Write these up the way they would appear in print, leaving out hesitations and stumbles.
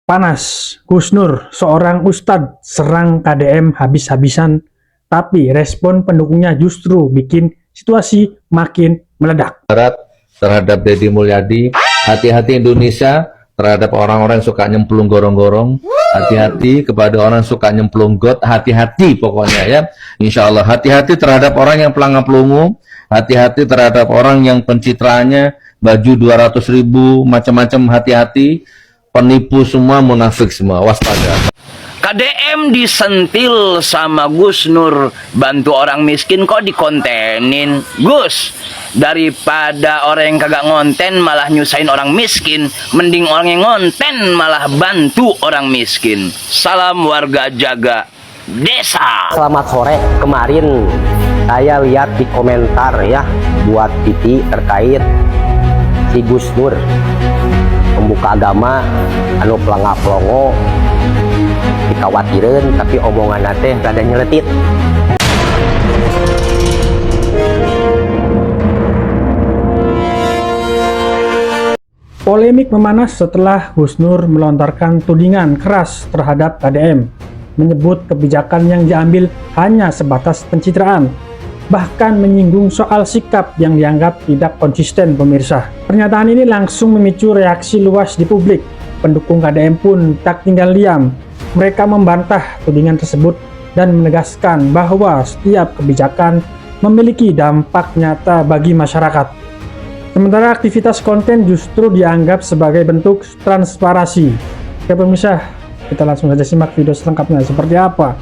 Panas, Gus Nur, seorang ustadz serang KDM habis-habisan, tapi respon pendukungnya justru bikin situasi makin meledak. Terhadap Deddy Mulyadi, hati-hati Indonesia terhadap orang-orang yang suka nyemplung gorong-gorong, hati-hati kepada orang yang suka nyemplung got, hati-hati pokoknya ya. Insya Allah hati-hati terhadap orang yang pelangap-pelungu, hati-hati terhadap orang yang pencitraannya baju 200.000 macam-macam, hati-hati. Penipu semua, munafik semua, waspada. KDM disentil sama Gus Nur, bantu orang miskin kok dikontenin. Gus, daripada orang yang kagak ngonten malah nyusahin orang miskin, mending orang yang ngonten malah bantu orang miskin. Salam warga jaga desa. Selamat sore. Kemarin saya lihat di komentar ya buat Titi terkait si Gus Nur pembuka agama anu pelangap-pelongo dikhawatirin, tapi omongan teh rada nyeletit. Polemik memanas setelah Gus Nur melontarkan tudingan keras terhadap KDM, menyebut kebijakan yang diambil hanya sebatas pencitraan, bahkan menyinggung soal sikap yang dianggap tidak konsisten pemirsa. Pernyataan ini langsung memicu reaksi luas di publik. Pendukung KDM pun tak tinggal diam. Mereka membantah tudingan tersebut dan menegaskan bahwa setiap kebijakan memiliki dampak nyata bagi masyarakat. Sementara aktivitas konten justru dianggap sebagai bentuk transparansi. Oke pemirsa, kita langsung saja simak video selengkapnya seperti apa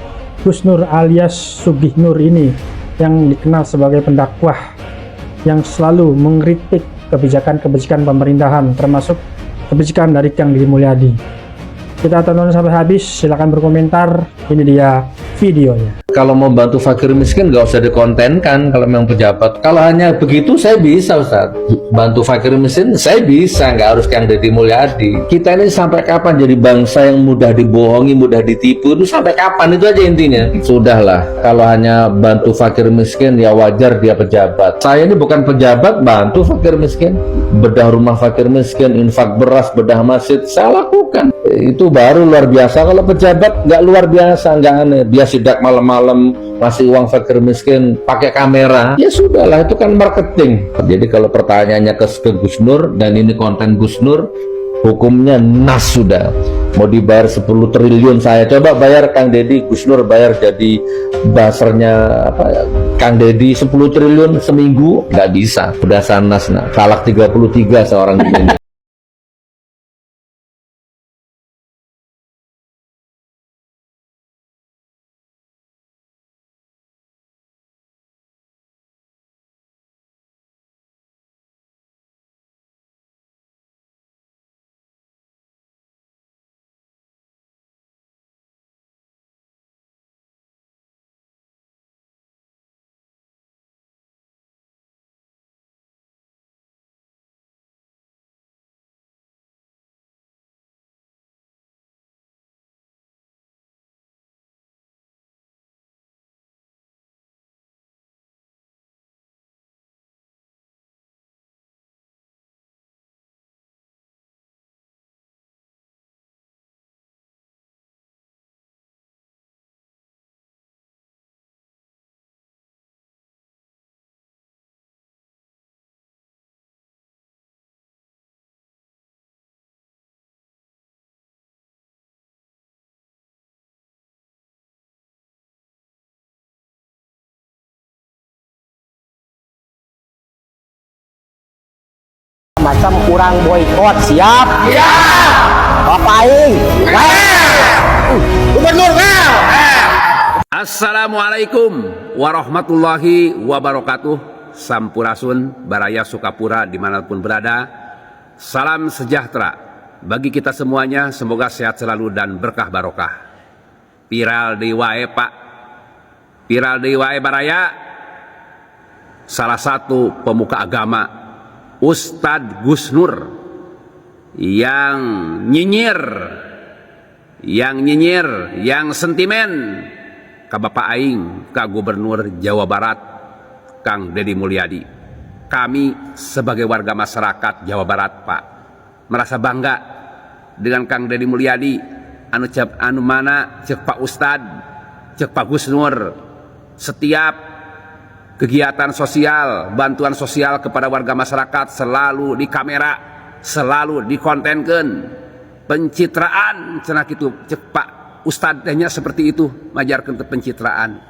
Gus Nur alias Sugih Nur ini yang dikenal sebagai pendakwah yang selalu mengkritik kebijakan-kebijakan pemerintahan, termasuk kebijakan dari Kang Deddy Mulyadi. Kita tonton sampai habis, silahkan berkomentar. Ini dia videonya. Kalau mau bantu fakir miskin nggak usah dikontenkan kalau memang pejabat. Kalau hanya begitu saya bisa, Ustaz. Bantu fakir miskin saya bisa, nggak harus Kang Deddy Mulyadi. Kita ini sampai kapan jadi bangsa yang mudah dibohongi, mudah ditipu? Itu sampai kapan? Itu aja intinya. Sudahlah, kalau hanya bantu fakir miskin ya wajar dia pejabat. Saya ini bukan pejabat, bantu fakir miskin, bedah rumah fakir miskin, infak beras, bedah masjid, saya lakukan. Itu baru luar biasa. Kalau pejabat nggak luar biasa, nggak aneh. Dia sidak malam-malam masih uang fakir miskin pakai kamera, ya sudahlah, itu kan marketing. Jadi kalau pertanyaannya ke Gus Nur dan ini konten Gus Nur, hukumnya nas sudah. Mau dibayar 10 triliun saya coba bayar Kang Deddy, Gus Nur bayar jadi basernya Kang Deddy 10 triliun seminggu, nggak bisa. Udah sanas, nah talak 33 seorang ini. Macam kurang boykot, siap? Ya. Bapak Aing. Gubernur kau. Assalamualaikum warahmatullahi wabarakatuh. Sampurasun, Baraya Sukapura dimanapun berada. Salam sejahtera bagi kita semuanya. Semoga sehat selalu dan berkah barokah. Viral di wae Pak, viral di wae Baraya. Salah satu pemuka agama, Ustadz Gus Nur, yang nyinyir, yang sentimen ke Bapak Aing, ke Gubernur Jawa Barat, Kang Deddy Mulyadi. Kami sebagai warga masyarakat Jawa Barat, Pak, merasa bangga dengan Kang Deddy Mulyadi anu mana cek Pak Ustad, cek Pak Gusnur, setiap kegiatan sosial, bantuan sosial kepada warga masyarakat selalu di kamera, selalu dikontenkan, pencitraan cenah kitu cek Pak Ustad tehnya seperti itu, majarkeun teu pencitraan.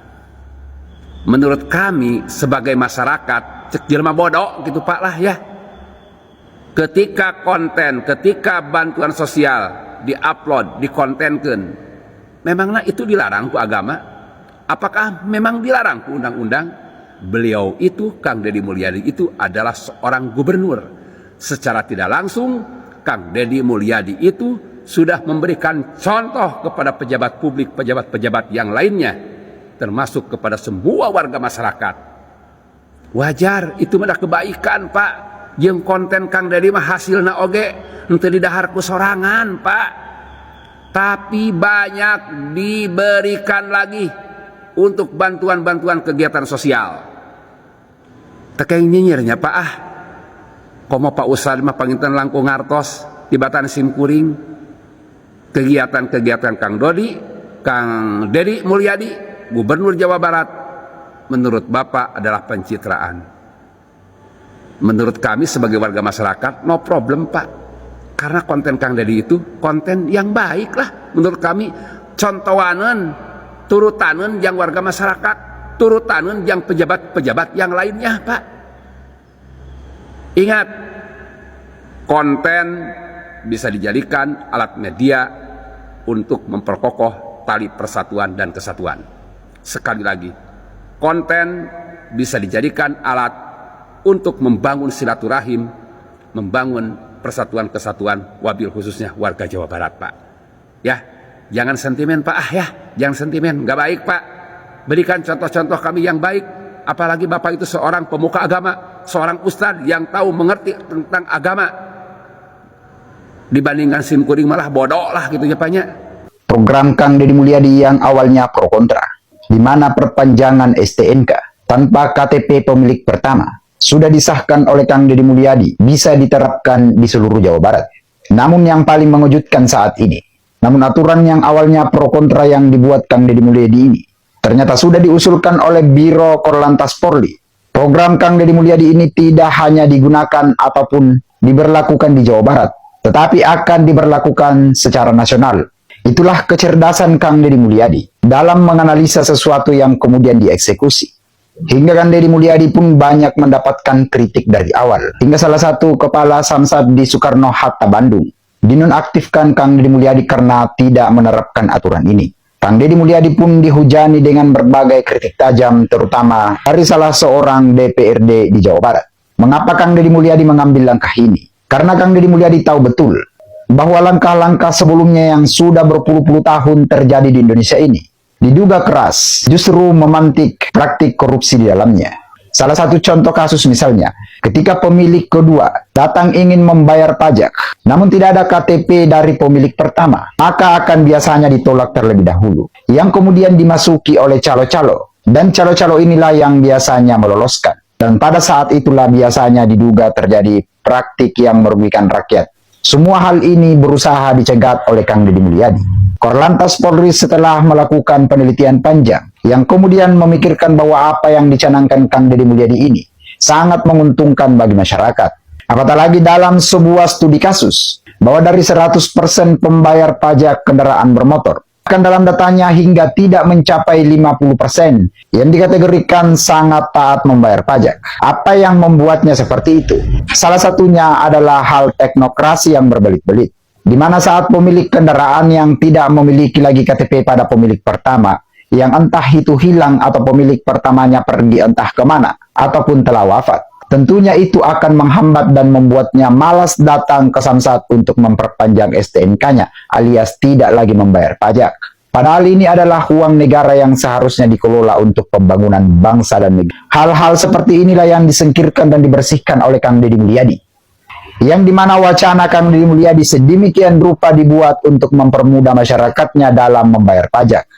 Menurut kami sebagai masyarakat cek jelema bodoh gitu Pak lah ya. Ketika konten, ketika bantuan sosial diupload, dikontenkan, memanglah itu dilarang ku agama? Apakah memang dilarang ku undang-undang? Beliau itu, Kang Deddy Mulyadi itu adalah seorang gubernur. Secara tidak langsung, Kang Deddy Mulyadi itu sudah memberikan contoh kepada pejabat publik, pejabat-pejabat yang lainnya, termasuk kepada semua warga masyarakat. Wajar, itu mah kebaikan Pak. Jeung konten Kang Deddy mah hasilna oge henteu didahar ku sorangan Pak, tapi banyak diberikan lagi untuk bantuan-bantuan kegiatan sosial. Tekeng nyinyirnya Pak komo Pak Ustad mah panginten langkung ngartos tibatan simkuring kegiatan-kegiatan Kang Deddy Mulyadi Gubernur Jawa Barat menurut Bapak adalah pencitraan. Menurut kami sebagai warga masyarakat no problem Pak, karena konten Kang Deddy itu konten yang baik lah menurut kami, contohanen turutanen yang warga masyarakat, turutanen yang pejabat-pejabat yang lainnya Pak. Ingat, konten bisa dijadikan alat media untuk memperkokoh tali persatuan dan kesatuan. Sekali lagi, konten bisa dijadikan alat untuk membangun silaturahim, membangun persatuan kesatuan, wabil khususnya warga Jawa Barat Pak. Ya, jangan sentimen Pak ya, jangan sentimen, nggak baik Pak. Berikan contoh-contoh kami yang baik, apalagi Bapak itu seorang pemuka agama, seorang ustadz yang tahu mengerti tentang agama. Dibandingkan simkuring malah bodoh lah gitu ya Pak nya. Program Kang Deddy Mulyadi yang awalnya pro kontra, di mana perpanjangan STNK tanpa KTP pemilik pertama sudah disahkan oleh Kang Deddy Mulyadi bisa diterapkan di seluruh Jawa Barat. Namun yang paling mengejutkan saat ini, namun aturan yang awalnya pro kontra yang dibuat Kang Deddy Mulyadi ini ternyata sudah diusulkan oleh Biro Korlantas Polri. Program Kang Deddy Mulyadi ini tidak hanya digunakan ataupun diberlakukan di Jawa Barat, tetapi akan diberlakukan secara nasional. Itulah kecerdasan Kang Deddy Mulyadi dalam menganalisa sesuatu yang kemudian dieksekusi. Hingga Kang Deddy Mulyadi pun banyak mendapatkan kritik dari awal. Hingga salah satu kepala Samsat di Soekarno-Hatta Bandung dinonaktifkan Kang Deddy Mulyadi karena tidak menerapkan aturan ini. Kang Deddy Mulyadi pun dihujani dengan berbagai kritik tajam, terutama dari salah seorang DPRD di Jawa Barat. Mengapa Kang Deddy Mulyadi mengambil langkah ini? Karena Kang Deddy Mulyadi tahu betul bahwa langkah-langkah sebelumnya yang sudah berpuluh-puluh tahun terjadi di Indonesia ini diduga keras justru memantik praktik korupsi di dalamnya. Salah satu contoh kasus misalnya, ketika pemilik kedua datang ingin membayar pajak, namun tidak ada KTP dari pemilik pertama, maka akan biasanya ditolak terlebih dahulu, yang kemudian dimasuki oleh calo-calo, dan calo-calo inilah yang biasanya meloloskan. Dan pada saat itulah biasanya diduga terjadi praktik yang merugikan rakyat. Semua hal ini berusaha dicegat oleh Kang Deddy Mulyadi. Korlantas Polri setelah melakukan penelitian panjang yang kemudian memikirkan bahwa apa yang dicanangkan Kang Deddy Mulyadi ini sangat menguntungkan bagi masyarakat. Apatah lagi dalam sebuah studi kasus bahwa dari 100% pembayar pajak kendaraan bermotor, bahkan dalam datanya hingga tidak mencapai 50% yang dikategorikan sangat taat membayar pajak. Apa yang membuatnya seperti itu? Salah satunya adalah hal teknokrasi yang berbelit-belit, di mana saat pemilik kendaraan yang tidak memiliki lagi KTP pada pemilik pertama, yang entah itu hilang atau pemilik pertamanya pergi entah kemana, ataupun telah wafat, tentunya itu akan menghambat dan membuatnya malas datang ke Samsat untuk memperpanjang STNK-nya, alias tidak lagi membayar pajak. Padahal ini adalah uang negara yang seharusnya dikelola untuk pembangunan bangsa dan negara. Hal-hal seperti inilah yang disingkirkan dan dibersihkan oleh Kang Deddy Mulyadi, yang dimana wacana Kang Deddy Mulyadi sedemikian rupa dibuat untuk mempermudah masyarakatnya dalam membayar pajak.